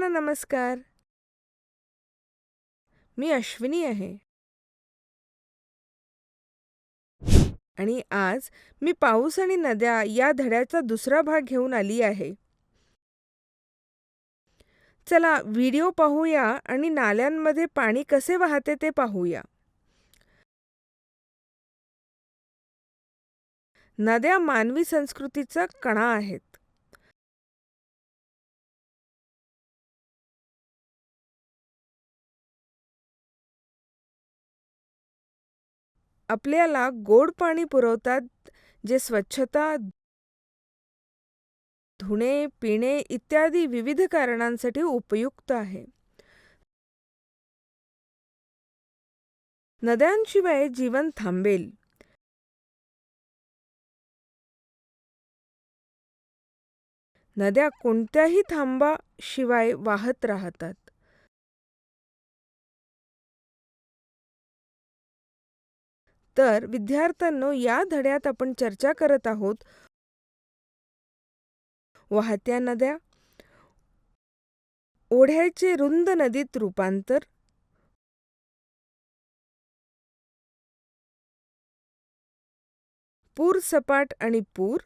सर्वांना नमस्कार. मी अश्विनी आहे आणि आज मी पाऊस आणि नद्या या धड्याचा दुसरा भाग घेऊन आली आहे. चला व्हिडिओ पाहूया आणि नाल्यांमध्ये पाणी कसे वाहते ते पाहूया. नद्या मानवी संस्कृतीचा कणा आहेत. आपल्याला गोड पाणी पुरवतात, जे स्वच्छता, धुणे, पिणे इत्यादी विविध कारणांसाठी उपयुक्त आहे. नद्यांशिवाय जीवन थांबेल. नद्या कोणत्याही थांबाशिवाय वाहत राहतात. तर विद्यार्थ्यांनो, या धड्यात आपण चर्चा करत आहोत वाहत्या नद्या, ओढ्याचे रुंद नदीत रूपांतर, पूर सपाट आणि पूर,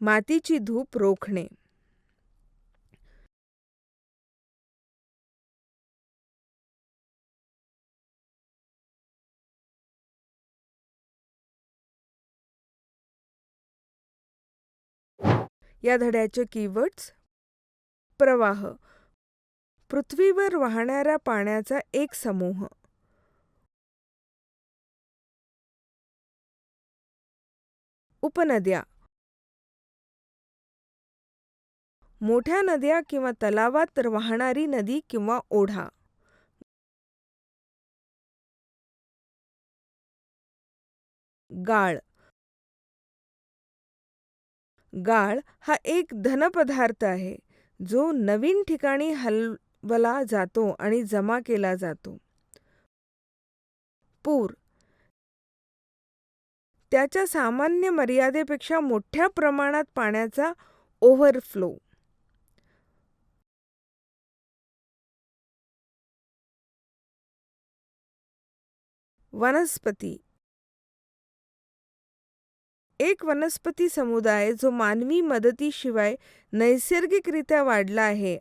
मातीची धूप रोखणे. या धड्याचे कीवर्ड्स: प्रवाह, पृथ्वीवर वाहणाऱ्या पाण्याचा एक समूह. उपनद्या, मोठ्या नद्या किंवा तलावात वाहणारी नदी किंवा ओढा. गाळ, गाळ हा एक धन पदार्थ आहे, जो नवीन ठिकाणी हलवला जातो आणि जमा केला जातो. पूर, त्याच्या सामान्य मर्यादेपेक्षा मोठ्या प्रमाणात पाण्याचा ओव्हरफ्लो. वनस्पती, एक वनस्पती समुदाय जो मानवी मदतीशिवाय नैसर्गिकरित्या वाढला आहे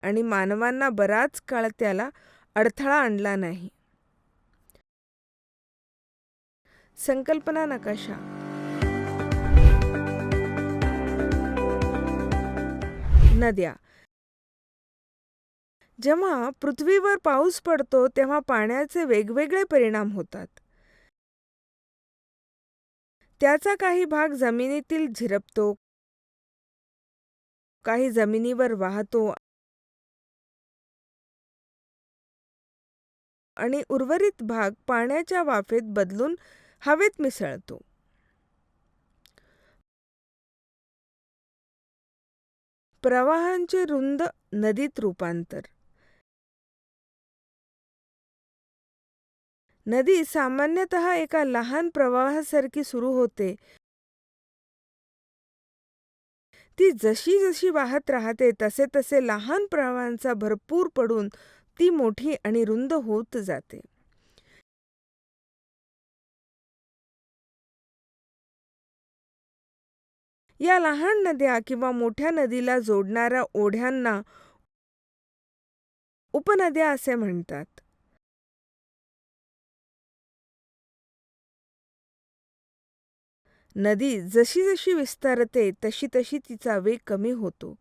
आणि मानवांना बराच काळ त्याला अडथळा आणला नाही. संकल्पना नकाशा. नद्या, जेव्हा पृथ्वीवर पाऊस पडतो तेव्हा पाण्याचे वेगवेगळे परिणाम होतात. त्याचा काही भाग जमिनीतील झिरपतो, काही जमिनीवर वाहतो आणि उर्वरित भाग पाण्याच्या वाफेत बदलून हवेत मिसळतो. प्रवाहांचे रुंद नदीत रूपांतर. नदी सामान्यतः एका लहान प्रवाहासारखी सुरू होते. ती जशी जशी वाहत राहते तसे तसे लहान प्रवाहांचा भरपूर पडून ती मोठी आणि रुंद होत जाते. या लहान नद्या किंवा मोठ्या नदीला जोडणाऱ्या ओढ्यांना उपनद्या असे म्हणतात. नदी जशी जशी विस्तारते तशी तशी तिचा वेग कमी होतो.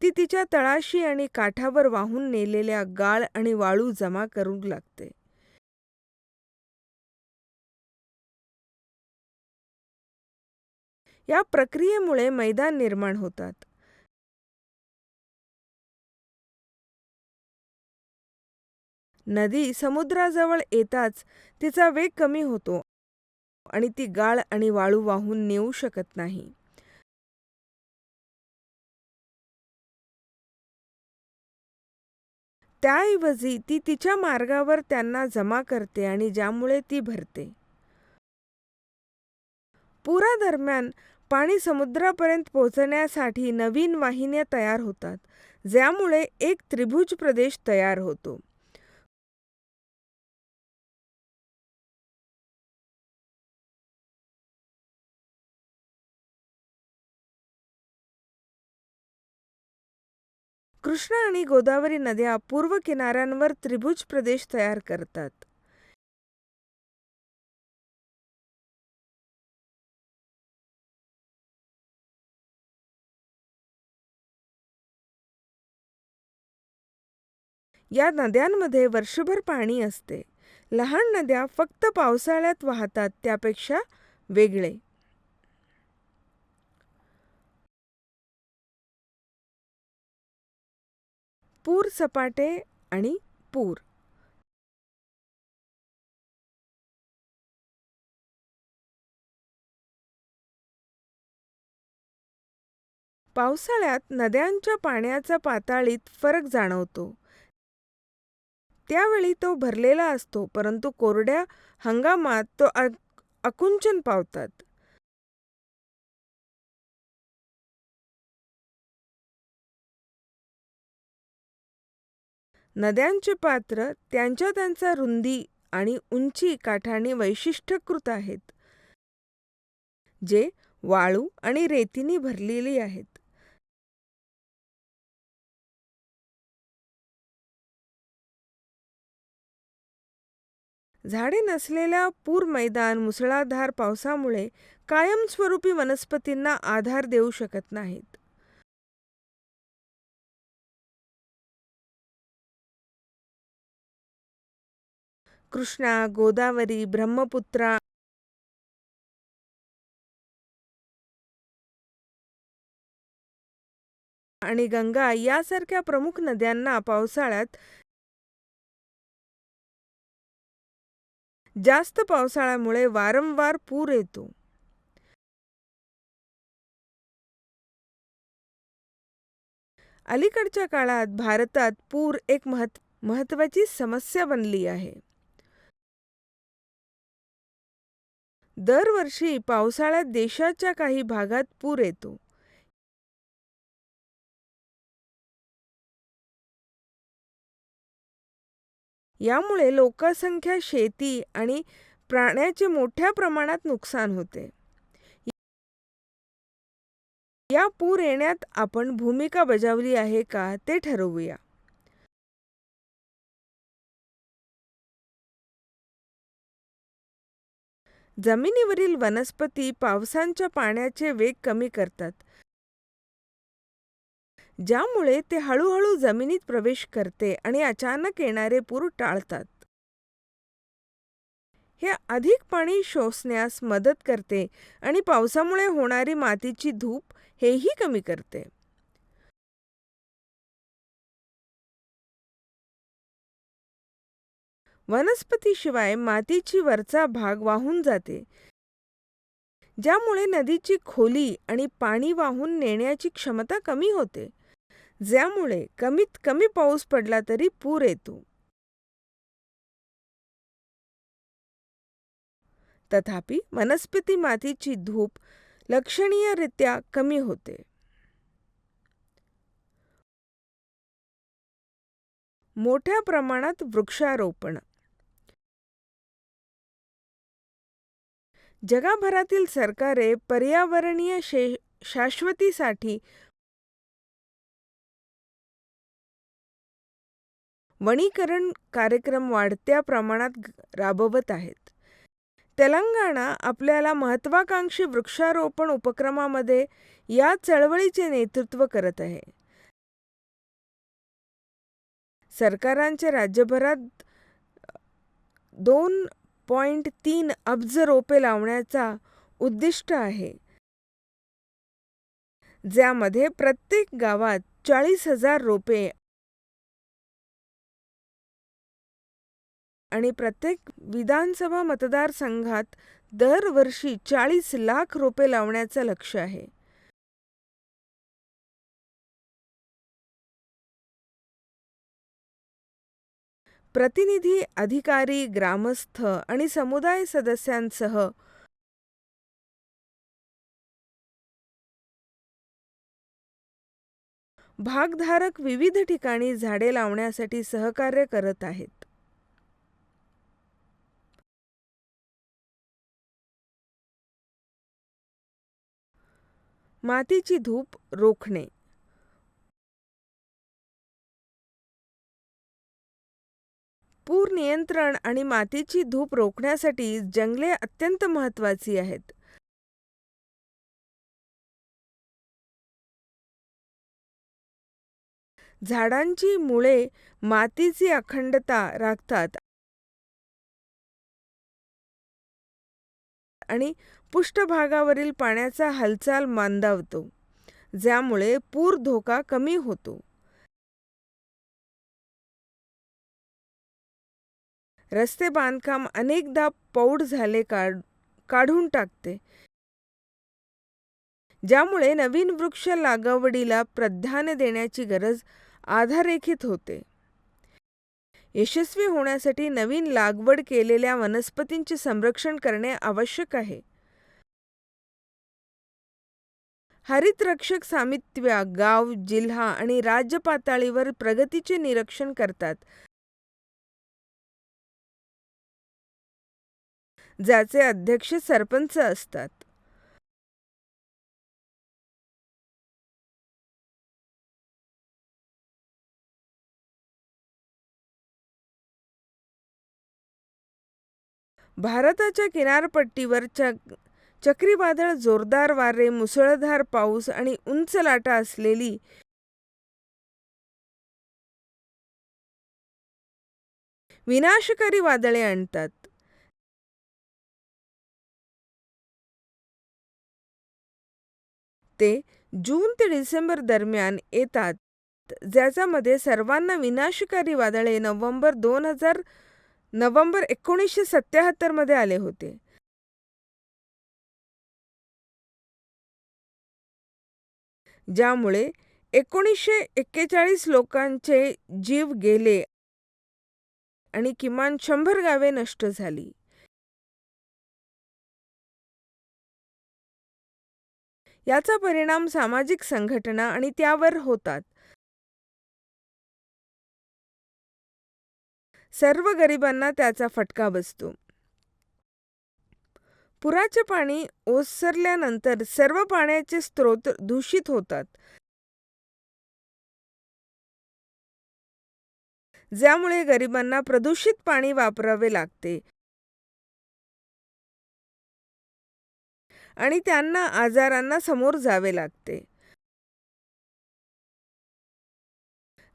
ती तिच्या तळाशी आणि काठावर वाहून नेलेल्या गाळ आणि वाळू जमा करू लागते. या प्रक्रियेमुळे मैदान निर्माण होतात. नदी समुद्राजवळ येताच तिचा वेग कमी होतो आणि ती गाळ आणि वाळू वाहून नेऊ शकत नाही. त्याऐवजी ती तिच्या मार्गावर त्यांना जमा करते आणि ज्यामुळे ती भरते. पुरादरम्यान पाणी समुद्रापर्यंत पोहोचण्यासाठी नवीन वाहिन्या तयार होतात, ज्यामुळे एक त्रिभुज प्रदेश तयार होतो. कृष्णा आणि गोदावरी नद्या पूर्व किनाऱ्यांवर त्रिभुज प्रदेश तयार करतात. या नद्यांमध्ये वर्षभर पाणी असते. लहान नद्या फक्त पावसाळ्यात वाहतात, त्यापेक्षा वेगळे. पूर सपाटे आणि पूर. पावसाळ्यात नद्यांच्या पाण्याच्या पातळीत फरक जाणवतो. त्यावेळी तो भरलेला असतो, परंतु कोरड्या हंगामात तो आकुंचन पावतात. नद्यांचे पात्र त्यांच्या रुंदी आणि उंची काठांनी वैशिष्ट्यीकृत आहेत, जे वाळू आणि रेतीने भरलेली आहेत. झाडे नसलेल्या पूर मैदान मुसळधार पावसामुळे कायमस्वरूपी वनस्पतींना आधार देऊ शकत नाहीत. कृष्णा, गोदावरी, ब्रह्मपुत्रा आणि गंगा यासारख्या प्रमुख नद्यांना पावसाळ्यात जास्त पावसाळ्यामुळे वारंवार पूर येतो. अलीकडच्या काळात भारतात पूर एक महत्त्वाची समस्या बनली आहे. दरवर्षी पावसाळ्यात देशाच्या काही भागात पूर येतो. यामुळे लोकसंख्या, शेती आणि प्राण्याचे मोठ्या प्रमाणात नुकसान होते. या पूर येण्यात आपण भूमिका बजावली आहे का ते ठरवूया. जमिनीवरील वनस्पती पावसाच्या पाण्याचे वेग कमी करतात, ज्यामुळे ते हळूहळू जमिनीत प्रवेश करते आणि अचानक येणारे पूर टाळतात. हे अधिक पाणी शोषण्यास मदत करते आणि पावसामुळे होणारी मातीची धूप हेही कमी करते. वनस्पतीशिवाय मातीची वरचा भाग वाहून जाते, ज्यामुळे नदीची खोली आणि पाणी वाहून नेण्याची क्षमता कमी होते, ज्यामुळे कमीत कमी पाऊस पडला तरी पूर येतो. तथापि, वनस्पती मातीची धूप लक्षणीयरित्या कमी होते. मोठ्या प्रमाणात वृक्षारोपण. जगभरातील सरकारे पर्यावरणीय शाश्वतीसाठी वनीकरण कार्यक्रम वाढत्या प्रमाणात राबवत आहेत. तेलंगणा आपल्या महत्त्वाकांक्षी वृक्षारोपण उपक्रमामध्ये या चळवळीचे नेतृत्व करत आहे. सरकारांचे राज्यभरात 2.3 अब्ज रोपे लावण्याचा उद्दिष्ट आहे, ज्यामध्ये प्रत्येक गावात 40,000 रोपे आणि प्रत्येक विधानसभा मतदारसंघात दरवर्षी 40 लाख रोपे लावण्याचं लक्ष्य आहे. प्रतिनिधी, अधिकारी, ग्रामस्थ आणि समुदाय सदस्यांसह भागधारक विविध ठिकाणी झाडे लावण्यासाठी सहकार्य करत आहेत. मातीची धूप रोखणे. पूर नियंत्रण आणि मातीची धूप रोखण्यासाठी जंगले अत्यंत महत्त्वाची आहेत. झाडांची मुळे मातीची अखंडता राखतात आणि पृष्ठभागावरील पाण्याचा हालचाल मंदावतो, ज्यामुळे पूर धोका कमी होतो. रस्ते बांधकाम अनेकदा पौढ झाले काढून टाकते, ज्यामुळे नवीन वृक्ष लागवडीला प्राधान्य देण्याची गरज अधोरेखित होते. यशस्वी होण्यासाठी नवीन लागवड केलेल्या वनस्पतींचे संरक्षण करणे आवश्यक आहे. हरित रक्षक समित्या गाव, जिल्हा आणि राज्य पातळीवर प्रगतीचे निरीक्षण करतात, ज्याचे अध्यक्ष सरपंच असतात. भारताच्या किनारपट्टीवर चक्रीवादळ, जोरदार वारे, मुसळधार पाऊस आणि उंच लाटा असलेली विनाशकारी वादळे आणतात. ते जून ते डिसेंबर दरम्यान येतात, ज्यामध्ये सर्वांना विनाशकारी वादळे नोव्हेंबर 1977 मध्ये आले होते. ज्यामुळे 1941 लोकांचे जीव गेले आणि किमान 100 गावे नष्ट झाली. याचा परिणाम सामाजिक संघटना आणि त्यावर होतात. सर्व गरिबांना त्याचा फटका बसतो. पुराचे पाणी ओसरल्यानंतर सर्व पाण्याचे स्रोत दूषित होतात, ज्यामुळे गरिबांना प्रदूषित पाणी वापरावे लागते आणि त्यांना आजारांना समोर जावे लागते.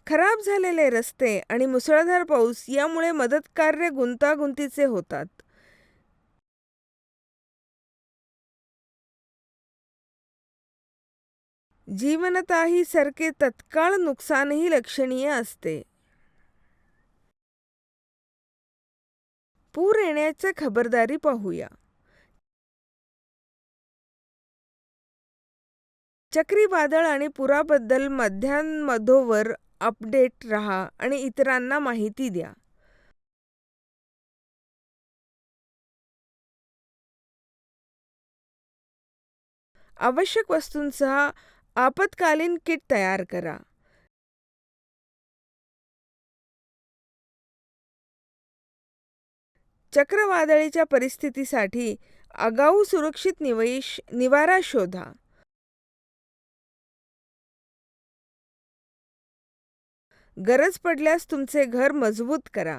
खराब झालेले रस्ते आणि मुसळधार पाऊस यामुळे मदत कार्य गुंतागुंतीचे होतात. जीवनताही सारखे तत्काळ नुकसानही लक्षणीय असते. पूर येण्याची खबरदारी पाहूया. चक्रीवादळ आणि पुराबद्दल मध्यान्ह अपडेट राहा आणि इतरांना माहिती द्या. आवश्यक वस्तूंसह आपत्कालीन किट तयार करा. चक्रीवादळाच्या परिस्थितीसाठी आगाऊ सुरक्षित निवारा शोधा. गरज पडल्यास तुमचे घर मजबूत करा.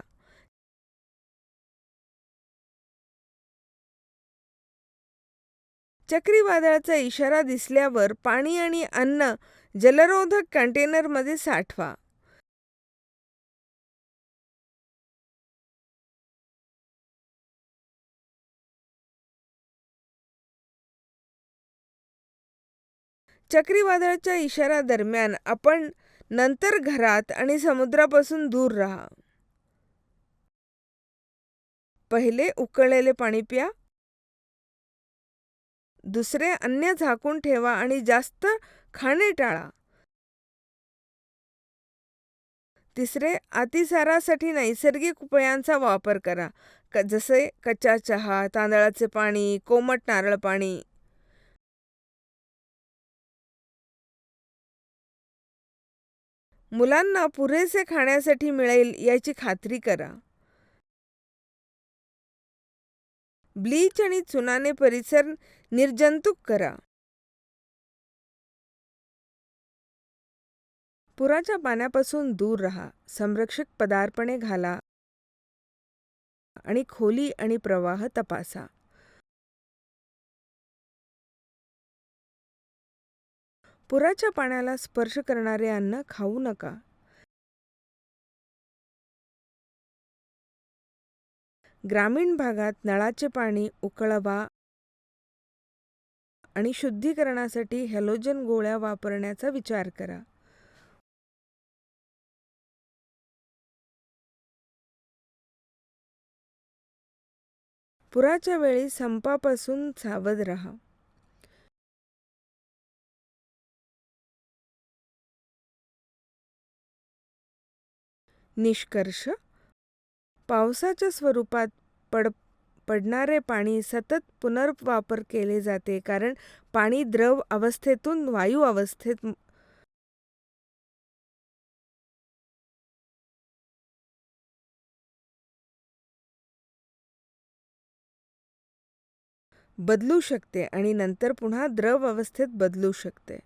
चक्रीवादळाचा इशारा दिसल्यावर पाणी आणि अन्न जलरोधक कंटेनरमध्ये साठवा. चक्रीवादळाच्या इशारा दरम्यान आपण नंतर घरात आणि समुद्रापासून दूर राहा. पहिले उकळलेले पाणी प्या. दुसरे अन्न झाकून ठेवा आणि जास्त खाणे टाळा. तिसरे, अतिसारासाठी नैसर्गिक उपायांचा वापर करा. जसे कच्चा चहा, तांदळाचे पाणी, कोमट नारळ पाणी. मुलांना पुरेसे खाण्यासाठी मिळेल याची खात्री करा. ब्लीच आणि चुनाने परिसर निर्जंतुक करा. पुराच्या पाण्यापासून दूर राहा. संरक्षक पदार्पणे घाला आणि खोली आणि प्रवाह तपासा. पुराच्या पाण्याला स्पर्श करणारे अन्न खाऊ नका. ग्रामीण भागात नळाचे पाणी उकळवा आणि शुद्धीकरणासाठी हॅलोजन गोळ्या वापरण्याचा विचार करा. पुराच्या वेळी संपापासून सावध राहा. निष्कर्ष: पावसाच्या स्वरूपात पडणारे पाणी सतत पुनर्वापर केले जाते कारण पाणी द्रव अवस्थेतून वायू अवस्थेत बदलू शकते आणि नंतर पुन्हा द्रव अवस्थेत बदलू शकते.